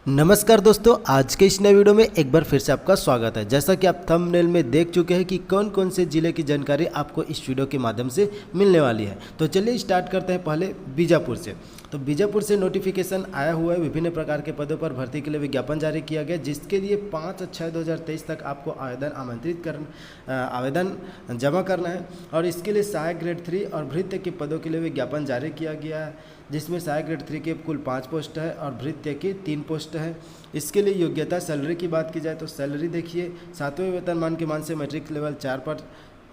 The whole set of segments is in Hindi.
नमस्कार दोस्तों, आज के इस नए वीडियो में एक बार फिर से आपका स्वागत है। जैसा कि आप थंबनेल में देख चुके हैं कि कौन कौन से ज़िले की जानकारी आपको इस वीडियो के माध्यम से मिलने वाली है। तो चलिए स्टार्ट करते हैं पहले बीजापुर से। तो बीजापुर से नोटिफिकेशन आया हुआ है, विभिन्न प्रकार के पदों पर भर्ती के लिए विज्ञापन जारी किया गया, जिसके लिए 5/6/2023 तक आपको आवेदन जमा करना है। और इसके लिए सहायक ग्रेड 3 और भृत्य के पदों के लिए विज्ञापन जारी किया गया है, जिसमें सहायक ग्रेड 3 के कुल 5 पोस्ट है और भृत्य के 3 पोस्ट है। इसके लिए योग्यता सैलरी की बात की जाए तो सैलरी देखिए 7वें वेतनमान के मान से मैट्रिक लेवल 4 पर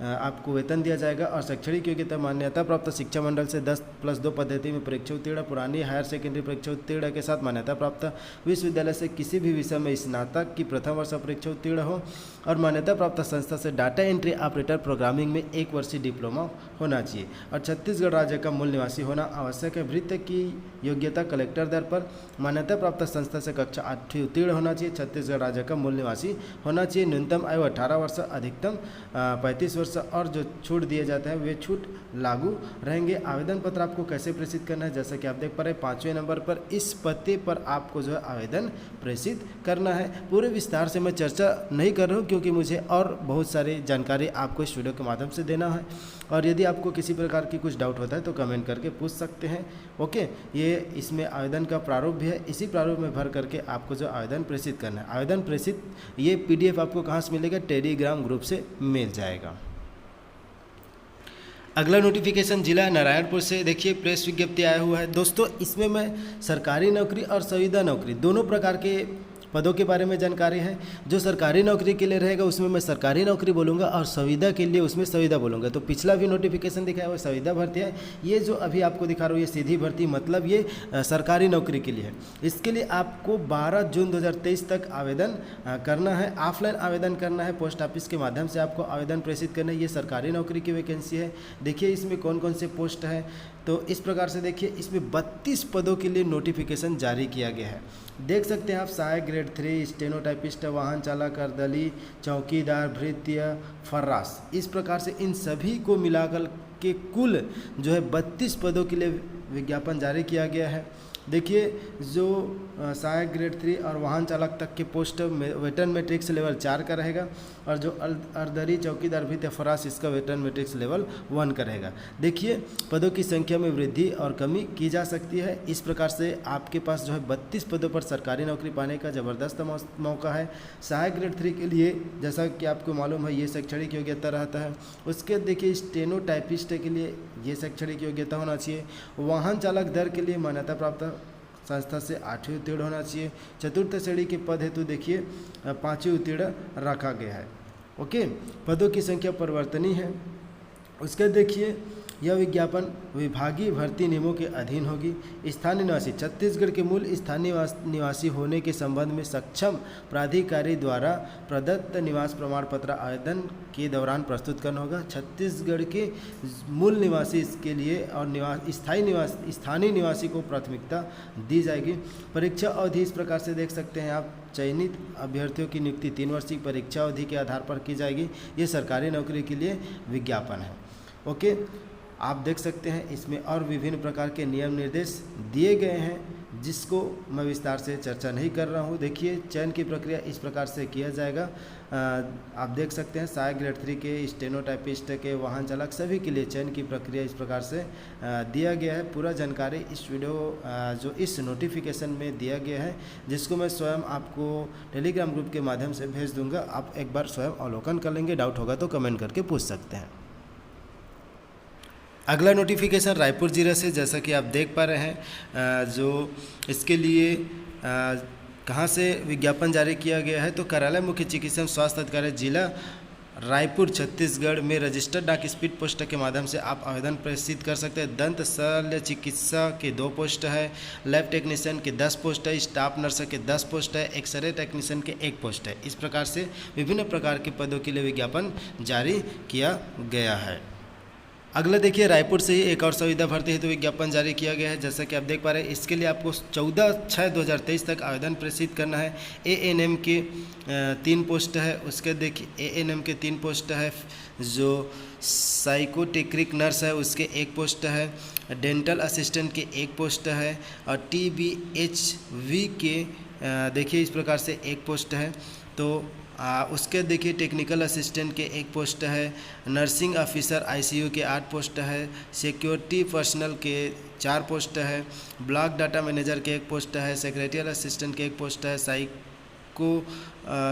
आपको वेतन दिया जाएगा। और शैक्षणिक योग्यता मान्यता प्राप्त शिक्षा मंडल से 10+2 पद्धति में परीक्षा उत्तीर्ण, पुरानी हायर सेकेंडरी परीक्षा उत्तीर्ण के साथ मान्यता प्राप्त विश्वविद्यालय से किसी भी विषय में स्नातक की प्रथम वर्ष परीक्षा उत्तीर्ण हो, और मान्यता प्राप्त संस्था से डाटा एंट्री ऑपरेटर प्रोग्रामिंग में 1 वर्षीय डिप्लोमा होना चाहिए, और छत्तीसगढ़ राज्य का मूल निवासी होना आवश्यक है। भृत्य की योग्यता कलेक्टर दर पर मान्यता प्राप्त संस्था से कक्षा 8वीं उत्तीर्ण होना चाहिए, छत्तीसगढ़ राज्य का मूल निवासी होना चाहिए। न्यूनतम आयु 18 वर्ष, अधिकतम 35 वर्ष, और जो छूट दिए जाते हैं वे छूट लागू रहेंगे। आवेदन पत्र आपको कैसे प्रेषित करना है, जैसा कि आप देख पा रहे हैं 5वें नंबर पर इस पते पर आपको जो है आवेदन प्रेषित करना है। पूरे विस्तार से मैं चर्चा नहीं कर रहा हूँ, क्योंकि मुझे और बहुत सारी जानकारी आपको इस वीडियो के माध्यम से देना है। और यदि आपको किसी प्रकार की कुछ डाउट होता है तो कमेंट करके पूछ सकते हैं। ओके, ये इसमें आवेदन का प्रारूप भी है, इसी प्रारूप में भर करके आपको जो आवेदन प्रेषित करना है। आवेदन प्रेषित ये PDF आपको कहाँ से मिलेगा, टेलीग्राम ग्रुप से मिल जाएगा। अगला नोटिफिकेशन जिला नारायणपुर से देखिए, प्रेस विज्ञप्ति आया हुआ है। दोस्तों, इसमें मैं सरकारी नौकरी और संविदा नौकरी दोनों प्रकार के पदों के बारे में जानकारी है। जो सरकारी नौकरी के लिए रहेगा उसमें मैं सरकारी नौकरी बोलूँगा, और संविदा के लिए उसमें संविदा बोलूँगा। तो पिछला भी नोटिफिकेशन दिखाया हुआ संविदा भर्ती है, ये जो अभी आपको दिखा रहा हूँ ये सीधी भर्ती, मतलब ये सरकारी नौकरी के लिए है। इसके लिए आपको 12 जून 2023 तक आवेदन करना है। ऑफलाइन आवेदन करना है, पोस्ट ऑफिस के माध्यम से आपको आवेदन प्रेषित करना है। ये सरकारी नौकरी की वैकेंसी है। देखिए इसमें कौन कौन से पोस्ट है, तो इस प्रकार से देखिए इसमें 32 पदों के लिए नोटिफिकेशन जारी किया गया है। देख सकते हैं आप, सहायक ग्रेड 3, स्टेनोटाइपिस्ट, वाहन चालक, अर्दली, चौकीदार, भृत्य, फर्रास, इस प्रकार से इन सभी को मिलाकर के कुल जो है 32 पदों के लिए विज्ञापन जारी किया गया है। देखिए जो सहायक ग्रेड 3 और वाहन चालक तक के पोस्ट वेतन मैट्रिक्स लेवल 4 का रहेगा, और जो अर्दरी, चौकीदार, भृत्य, फरास, इसका वेतन मैट्रिक्स लेवल 1 का रहेगा। देखिए पदों की संख्या में वृद्धि और कमी की जा सकती है। इस प्रकार से आपके पास जो है 32 पदों पर सरकारी नौकरी पाने का ज़बरदस्त मौका है। सहायक ग्रेड 3 के लिए जैसा कि आपको मालूम है ये शैक्षणिक योग्यता रहता है। उसके देखिए स्टेनोटाइपिस्ट के लिए ये शैक्षणिक योग्यता होना चाहिए। वाहन चालक दर के लिए मान्यता प्राप्त संस्था से 8वीं उत्तीर्ण होना चाहिए। चतुर्थ श्रेणी के पद हेतु देखिए 5वीं उत्तीर्ण रखा गया है। ओके, पदों की संख्या परिवर्तनीय है। उसके देखिए यह विज्ञापन विभागीय भर्ती नियमों के अधीन होगी। स्थानीय निवासी, छत्तीसगढ़ के मूल स्थानीय निवासी होने के संबंध में सक्षम प्राधिकारी द्वारा प्रदत्त निवास प्रमाण पत्र आवेदन के दौरान प्रस्तुत करना होगा। छत्तीसगढ़ के मूल निवासी इसके लिए और स्थानीय निवासी को प्राथमिकता दी जाएगी। परीक्षा अवधि इस प्रकार से देख सकते हैं आप, चयनित अभ्यर्थियों की नियुक्ति 3 वर्षीय परीक्षा अवधि के आधार पर की जाएगी। ये सरकारी नौकरी के लिए विज्ञापन है। ओके, आप देख सकते हैं इसमें और विभिन्न प्रकार के नियम निर्देश दिए गए हैं, जिसको मैं विस्तार से चर्चा नहीं कर रहा हूं। देखिए चयन की प्रक्रिया इस प्रकार से किया जाएगा। आप देख सकते हैं सहायक ग्रेड 3 के, स्टेनोटाइपिस्ट के, वाहन चालक, सभी के लिए चयन की प्रक्रिया इस प्रकार से दिया गया है। पूरा जानकारी इस वीडियो जो इस नोटिफिकेशन में दिया गया है, जिसको मैं स्वयं आपको टेलीग्राम ग्रुप के माध्यम से भेज दूँगा। आप एक बार स्वयं अवलोकन कर लेंगे, डाउट होगा तो कमेंट करके पूछ सकते हैं। अगला नोटिफिकेशन रायपुर जिले से, जैसा कि आप देख पा रहे हैं, जो इसके लिए कहाँ से विज्ञापन जारी किया गया है, तो कार्यालय मुख्य चिकित्सा स्वास्थ्य अधिकारी जिला रायपुर छत्तीसगढ़ में रजिस्टर्ड डाक स्पीड पोस्ट के माध्यम से आप आवेदन प्रेषित कर सकते हैं। दंत शल्य चिकित्सा के 2 पोस्ट है, लैब टेक्नीशियन के 10 पोस्ट है, स्टाफ नर्स के 10 पोस्ट है, एक्सरे टेक्नीशियन के 1 पोस्ट है। इस प्रकार से विभिन्न प्रकार के पदों के लिए विज्ञापन जारी किया गया है। अगला देखिए, रायपुर से ही एक और संविदा भर्ती हेतु विज्ञापन जारी किया गया है। जैसा कि आप देख पा रहे हैं, इसके लिए आपको 14/6/2023 तक आवेदन प्रेषित करना है। ANM के 3 पोस्ट है। उसके देखिए ANM के 3 पोस्ट है। जो साइकोटेक्निक नर्स है उसके 1 पोस्ट है। डेंटल असिस्टेंट के 1 पोस्ट है। और TBHV के देखिए इस प्रकार से एक पोस्ट है। तो उसके देखिए टेक्निकल असिस्टेंट के एक पोस्ट है, नर्सिंग ऑफिसर आईसीयू के 8 पोस्ट है, सिक्योरिटी पर्सनल के 4 पोस्ट है, ब्लॉक डाटा मैनेजर के एक पोस्ट है, सेक्रेटरियल असिस्टेंट के एक पोस्ट है,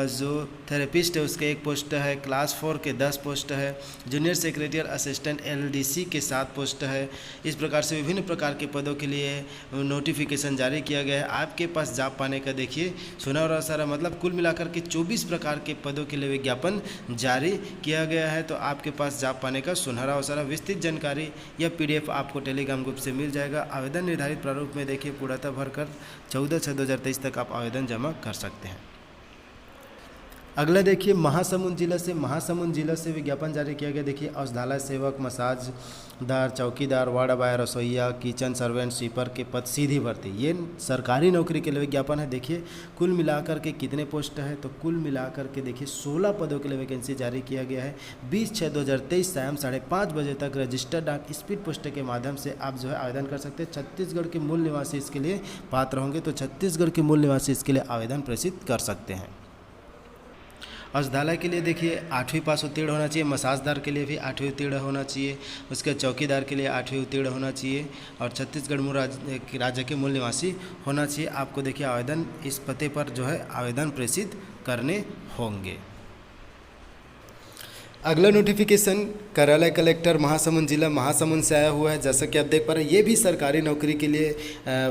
जो थेरेपिस्ट है उसके एक पोस्ट है, क्लास 4 के 10 पोस्ट है, जूनियर सेक्रेटरियल असिस्टेंट एलडीसी के 7 पोस्ट है। इस प्रकार से विभिन्न प्रकार के पदों के लिए नोटिफिकेशन जारी किया गया है। आपके पास जॉब पाने का देखिए सुनहरा सारा मतलब कुल मिलाकर के 24 प्रकार के पदों के लिए विज्ञापन जारी किया गया है। तो आपके पास जॉब पाने का सुनहरा अवसर। विस्तृत जानकारी या पीडीएफ आपको टेलीग्राम ग्रुप से मिल जाएगा। आवेदन निर्धारित प्रारूप में देखिए पूर्णतः भरकर 14/6/2023 तक आप आवेदन जमा कर सकते हैं। अगला देखिए महासमुंद जिला से विज्ञापन जारी किया गया। देखिए औषधालय सेवक, मसाजदार, चौकीदार, वार्ड बॉय, रसोइया, किचन सर्वेंट, स्वीपर के पद सीधी भर्ती, ये सरकारी नौकरी के लिए विज्ञापन है। देखिए कुल मिलाकर के कितने पोस्ट है, तो कुल मिलाकर के देखिए 16 पदों के लिए वैकेंसी जारी किया गया है। 20/6/2023 शाम 5:30 बजे तक रजिस्टर्ड डाक स्पीड पोस्ट के माध्यम से आप जो है आवेदन कर सकते हैं। छत्तीसगढ़ के मूल निवासी इसके लिए पात्र होंगे, तो छत्तीसगढ़ के मूल निवासी इसके लिए आवेदन प्रेषित कर सकते हैं। औषधालय के लिए देखिए 8वीं पास उत्तीर्ण होना चाहिए, मसाजदार के लिए भी 8वीं उत्तीर्ण होना चाहिए, उसके चौकीदार के लिए 8वीं उत्तीर्ण होना चाहिए और छत्तीसगढ़ मूल राज्य के मूल निवासी होना चाहिए। आपको देखिए आवेदन इस पते पर जो है आवेदन प्रेषित करने होंगे। अगला नोटिफिकेशन कार्यालय कलेक्टर महासमुंद जिला महासमुंद से आया हुआ है। जैसा कि आप देख पा रहे हैं ये भी सरकारी नौकरी के लिए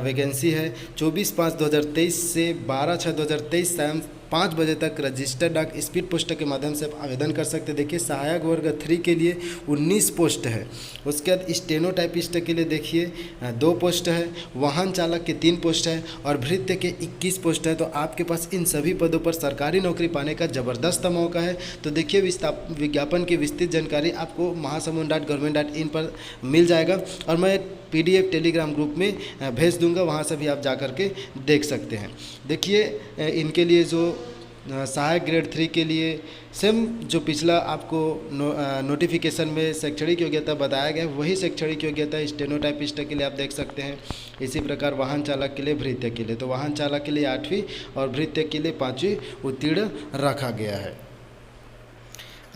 वैकेंसी है। 24/5/2023 से 12/6/2023 शाम 5 बजे तक रजिस्टर्ड डाक स्पीड पोस्ट के माध्यम से आप आवेदन कर सकते हैं। देखिए सहायक वर्ग 3 के लिए 19 पोस्ट है। उसके बाद स्टेनोटाइपिस्ट के लिए देखिए 2 पोस्ट है, वाहन चालक के 3 पोस्ट है और भृत्य के 21 पोस्ट है। तो आपके पास इन सभी पदों पर सरकारी नौकरी पाने का ज़बरदस्त मौका है। तो देखिए विज्ञापन की विस्तृत जानकारी आपको महासमुंद.gov.in पर मिल जाएगा और मैं पीडीएफ टेलीग्राम ग्रुप में भेज दूंगा, वहां से भी आप जा कर के देख सकते हैं। देखिए इनके लिए जो सहायक ग्रेड 3 के लिए सेम जो पिछला आपको नोटिफिकेशन में शैक्षणिक योग्यता बताया गया वही शैक्षणिक योग्यता स्टेनोटाइपिस्ट के लिए आप देख सकते हैं। इसी प्रकार वाहन चालक के लिए, भृत्य के लिए, तो वाहन चालक के लिए 8वीं और भृत्य के लिए 5वीं उत्तीर्ण रखा गया है।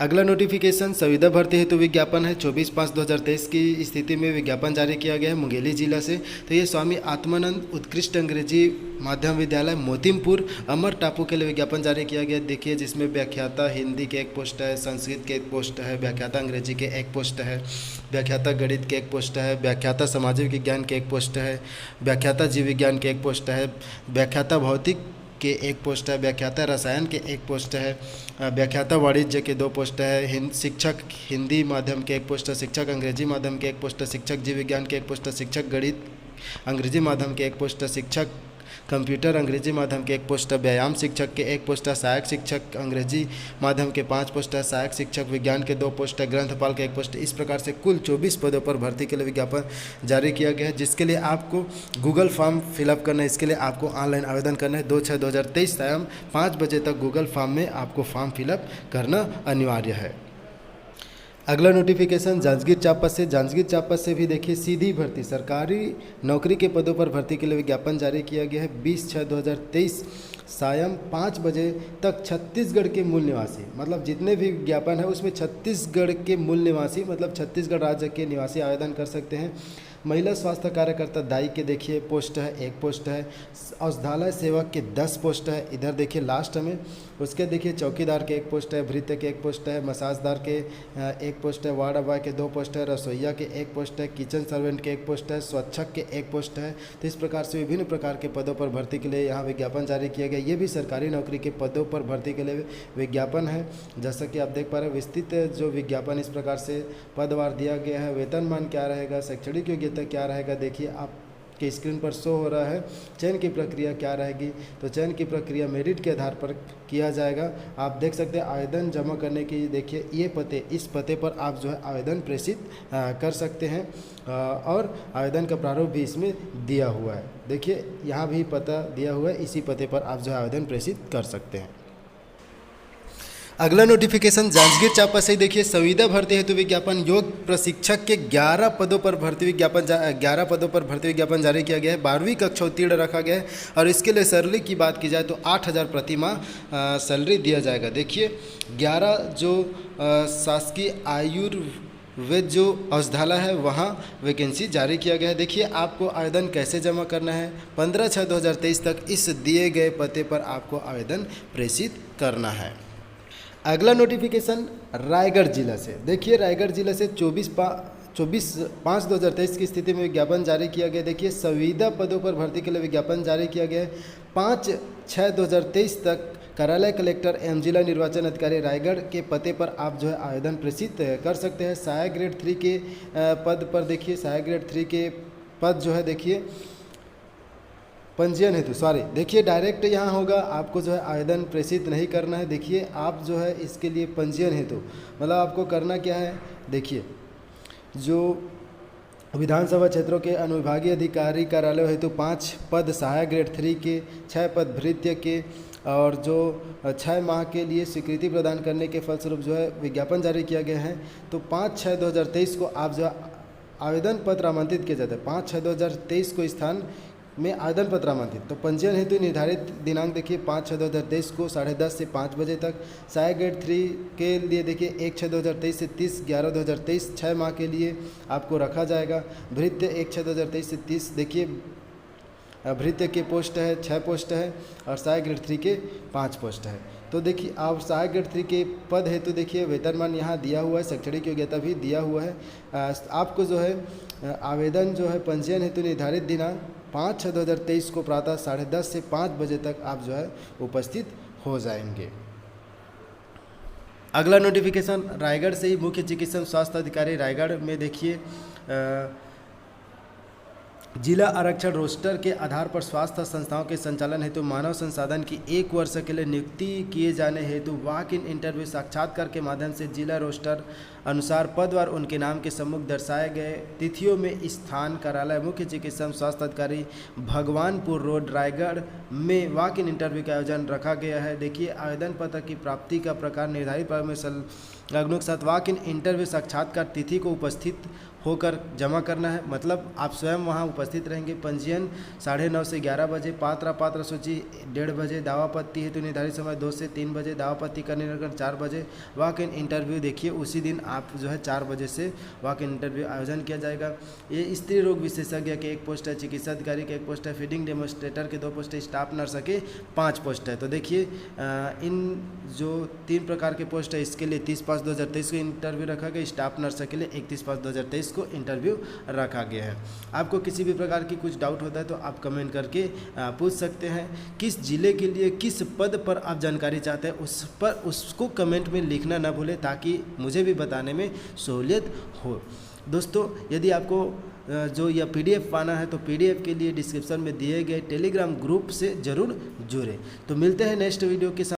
अगला नोटिफिकेशन संविदा भर्ती हेतु विज्ञापन है। 24/5/2023 की स्थिति में विज्ञापन जारी किया गया है मुंगेली जिला से। तो ये स्वामी आत्मानंद उत्कृष्ट अंग्रेजी माध्यम विद्यालय मोतिमपुर अमर टापू के लिए विज्ञापन जारी किया गया। देखिए जिसमें व्याख्याता हिंदी के 1 पोस्ट है, संस्कृत के 1 पोस्ट है, व्याख्याता अंग्रेजी के 1 पोस्ट है, व्याख्याता गणित के 1 पोस्ट है, व्याख्याता सामाजिक विज्ञान के 1 पोस्ट है, व्याख्याता जीव विज्ञान के 1 पोस्ट है, व्याख्याता भौतिक के 1 पोस्ट है, व्याख्याता रसायन के 1 पोस्ट है, व्याख्याता वाणिज्य के 2 पोस्ट है, शिक्षक हिंदी माध्यम के 1 पोस्ट है, शिक्षक अंग्रेजी माध्यम के 1 पोस्ट है, शिक्षक जीव विज्ञान के 1 पोस्ट है, शिक्षक गणित अंग्रेजी माध्यम के 1 पोस्ट है, शिक्षक कंप्यूटर अंग्रेजी माध्यम के 1 पोस्ट है, व्यायाम शिक्षक के 1 पोस्ट है, सहायक शिक्षक अंग्रेजी माध्यम के 5 पोस्ट है, सहायक शिक्षक विज्ञान के 2 पोस्ट है, ग्रंथपाल के 1 पोस्ट है। इस प्रकार से कुल 24 पदों पर भर्ती के लिए विज्ञापन जारी किया गया है, जिसके लिए आपको गूगल फॉर्म फिलअप करना है। इसके लिए आपको ऑनलाइन आवेदन करना है। 2/6/2023 शाम 5 बजे तक गूगल फॉर्म में आपको फॉर्म फिलअप करना अनिवार्य है। अगला नोटिफिकेशन जांजगीर चांपा से भी देखिए सीधी भर्ती सरकारी नौकरी के पदों पर भर्ती के लिए विज्ञापन जारी किया गया है। 20/6/2023 सायं 5 बजे तक छत्तीसगढ़ के मूल निवासी, मतलब जितने भी विज्ञापन है उसमें छत्तीसगढ़ के मूल निवासी मतलब छत्तीसगढ़ राज्य के निवासी आवेदन कर सकते हैं। महिला स्वास्थ्य कार्यकर्ता दाई के देखिए पोस्ट है 1 पोस्ट है, औषधालय सेवक के 10 पोस्ट है इधर देखिए लास्ट में। उसके देखिए चौकीदार के 1 पोस्ट है, भृत्य के 1 पोस्ट है, मसाजदार के 1 पोस्ट है, वार्ड बॉय के 2 पोस्ट है, रसोइया के 1 पोस्ट है, किचन सर्वेंट के 1 पोस्ट है, स्वच्छक के 1 पोस्ट है। तो इस प्रकार से विभिन्न प्रकार के पदों पर भर्ती के लिए यहाँ विज्ञापन जारी किया गया। ये भी सरकारी नौकरी के पदों पर भर्ती के लिए विज्ञापन है। जैसा कि आप देख पा रहे हैं विस्तृत जो विज्ञापन इस प्रकार से पदवार दिया गया है। वेतनमान क्या रहेगा, शैक्षणिक योग्यता क्या रहेगा, देखिए आप के स्क्रीन पर शो हो रहा है। चयन की प्रक्रिया क्या रहेगी, तो चयन की प्रक्रिया मेरिट के आधार पर किया जाएगा। आप देख सकते हैं आवेदन जमा करने की देखिए ये इस पते पर आप जो है आवेदन प्रेषित कर सकते हैं और आवेदन का प्रारूप भी इसमें दिया हुआ है। देखिए यहाँ भी पता दिया हुआ है, इसी पते पर आप जो है आवेदन प्रेषित कर सकते हैं। अगला नोटिफिकेशन जांजगीर चांपा से देखिए, संविदा भर्ती हेतु विज्ञापन, योग प्रशिक्षक के 11 पदों पर भर्ती विज्ञापन 11 पदों पर भर्ती विज्ञापन जारी किया गया है। 12वीं कक्षा उत्तीर्ण रखा गया है और इसके लिए सैलरी की बात की जाए तो 8,000 प्रति माह सैलरी दिया जाएगा। देखिए 11 जो शासकीय आयुर्वेद जो औषधालय है वहाँ वैकेंसी जारी किया गया है। देखिए आपको आवेदन कैसे जमा करना है, 15/6/2023 तक इस दिए गए पते पर आपको आवेदन प्रेषित करना है। अगला नोटिफिकेशन रायगढ़ जिला से देखिए, रायगढ़ जिला से 24/5/2023 की स्थिति में विज्ञापन जारी किया गया। देखिए संविदा पदों पर भर्ती के लिए विज्ञापन जारी किया गया है। 5/6/2023 तक कार्यालय कलेक्टर एवं जिला निर्वाचन अधिकारी रायगढ़ के पते पर आप जो है आवेदन प्रेषित कर सकते हैं। सहायक ग्रेड 3 के पद पर देखिए, सहायक ग्रेड 3 के पद जो है देखिए पंजीयन हेतु देखिए डायरेक्ट यहाँ होगा, आपको जो है आवेदन प्रेषित नहीं करना है। देखिए आप जो है इसके लिए पंजीयन हेतु मतलब आपको करना क्या है, देखिए जो विधानसभा क्षेत्रों के अनुविभागीय अधिकारी कार्यालय हेतु 5 पद सहायक ग्रेड 3 के, 6 पद भृत्य के और जो 6 माह के लिए स्वीकृति प्रदान करने के फलस्वरूप जो है विज्ञापन जारी किया गया है। तो 5/6/2023 को आप जो आवेदन पत्र आमंत्रित किए जाते हैं। 5/6/2023 को स्थान में आवेदन पत्र आमंत्रित। तो पंजीयन हेतु निर्धारित दिनांक देखिए 5/6/2023 को 10:30 से 5 बजे तक। सहायक ग्रेड 3 के लिए देखिए 1/6/2023 से 30/11/2023 6 माह के लिए आपको रखा जाएगा। भृत्य 1/6/2023 से 30 देखिए भृत्य के पोस्ट है 6 पोस्ट है और सहायक ग्रेड 3 के 5 पोस्ट है। तो देखिए आप सहायक ग्रेड 3 के पद हेतु देखिए वेतनमान यहाँ दिया हुआ है, शैक्षणिक योग्यता भी दिया हुआ है। आपको जो है आवेदन जो है पंजीयन हेतु निर्धारित दिनांक 5/6/2023 को प्रातः 10:30 से 5 बजे तक आप जो है उपस्थित हो जाएंगे। अगला नोटिफिकेशन रायगढ़ से ही मुख्य चिकित्सक स्वास्थ्य अधिकारी रायगढ़ में देखिए जिला आरक्षण रोस्टर के आधार पर स्वास्थ्य संस्थाओं के संचालन हेतु मानव संसाधन की 1 वर्ष के लिए नियुक्ति किए जाने हेतु वॉक इन इंटरव्यू साक्षात्कार के माध्यम से जिला रोस्टर अनुसार पदवार उनके नाम के सम्मुख दर्शाए गए तिथियों में स्थान कार्यालय मुख्य चिकित्सक स्वास्थ्य अधिकारी भगवानपुर रोड रायगढ़ में वॉक इन इंटरव्यू का आयोजन रखा गया है। देखिए आवेदन पत्र की प्राप्ति का प्रकार निर्धारित पर में संलग्नों के साथ वॉक इन इंटरव्यू साक्षात्कार तिथि को उपस्थित होकर जमा करना है। मतलब आप स्वयं वहां उपस्थित रहेंगे। पंजीयन 9:30 से 11 बजे। पात्र सूची 1:30 बजे। दावापत्ति हेतु निर्धारित समय 2 से 3 बजे। दावापत्ति करने लगकर 4 बजे। वॉक इन इंटरव्यू देखिए उसी दिन आप जो है 4 बजे से वॉक इन इंटरव्यू आयोजन किया जाएगा। ये स्त्री रोग विशेषज्ञ के 1 पोस्ट है, चिकित्सा अधिकारी के 1 पोस्ट है, फीडिंग डेमोस्ट्रेटर के 2 पोस्ट है, स्टाफ नर्स के 5 पोस्ट है। तो देखिए इन जो 3 प्रकार के पोस्ट है इसके लिए 30/5/2023 को इंटरव्यू रखा गया। स्टाफ नर्स के लिए 31/5/2023 को इंटरव्यू रखा गया है। आपको किसी भी प्रकार की कुछ डाउट होता है तो आप कमेंट करके पूछ सकते हैं। किस जिले के लिए किस पद पर आप जानकारी चाहते हैं उस पर उसको कमेंट में लिखना ना भूलें ताकि मुझे भी बताने में सहूलियत हो। दोस्तों यदि आपको जो यह PDF पाना है तो PDF के लिए डिस्क्रिप्शन में दिए गए टेलीग्राम ग्रुप से ज़रूर जुड़ें। तो मिलते हैं नेक्स्ट वीडियो के साथ।